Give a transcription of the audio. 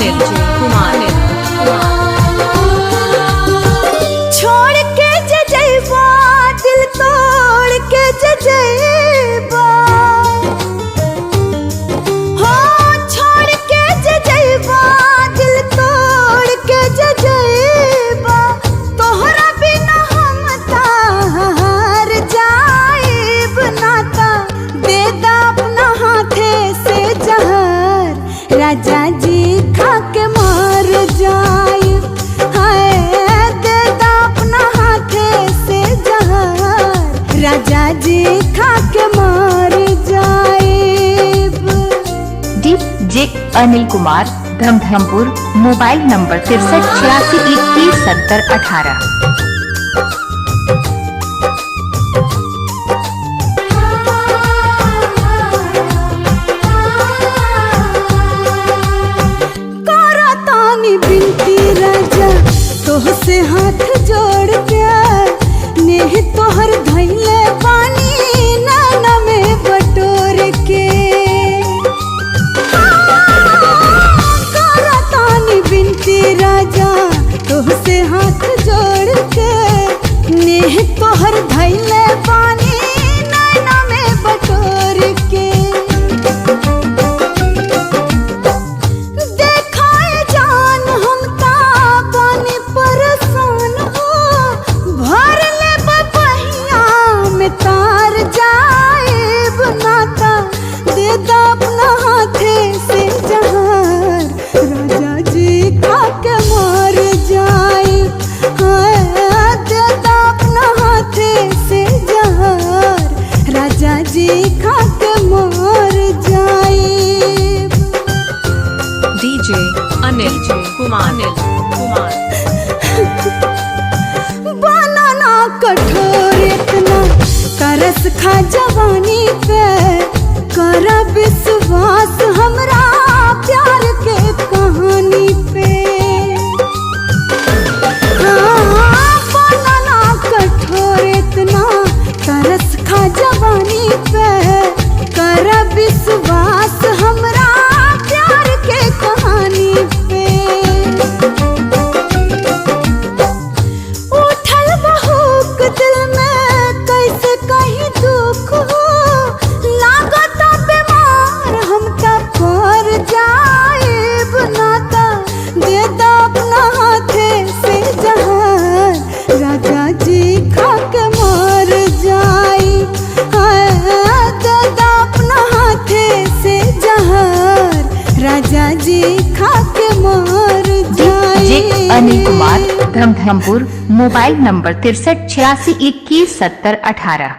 अनिल कुमार। छोड़ के जजेबा दिल तोड़ के जजेबा, हो छोड़ के जजेबा दिल तोड़ के जजेबा, तोहरा बिना हम तार जाइब नाता, दे दा अपना हाथे से जहर, राजा जी खा के मर जाइब, हाय दे दा अपना हाथे से जहर, राजा जी खा के मर जाइब। DJ Anil Kumar Dhamdhampur, mobile number 6386217018। बिनती राजा तोहसे हाथ जोड़ के, नेह तोहर धैले पानी नाना में बटोर के, करतानी बिनती राजा तोहसे हाथ जोड़ के, नेह तोहर धैले पानी नाना में बटोर के, तार जाइब नाता, दे दा अपना हाथे से जहर, राजा जी खा के मर जाइब, हाय दे दा अपना हाथे से जहर, राजा जी खा के मर जाइब। डीजे अनिल कुमार। बनाना कठोर इतना तरस खा जवानी पे, कर विश्वास हमरा प्यार के कहानी पे, हाँ बनाना कठोर इतना तरस खा जवानी पे, कर विश्वास हमरा प्यार के कहानी पे, उठल बहुक दिल में कैसे कहीं दुख हो, लागत बीमार हमका पर जाइब नाता, दे दा अपना हाथे से जहर, राजा जी खा के मर जाइब, हाय दे दा अपना हाथे से जहर, राजा जी खा के मर जाइब। Anil Kumar Dhamdhampur, mobile number 6386217018।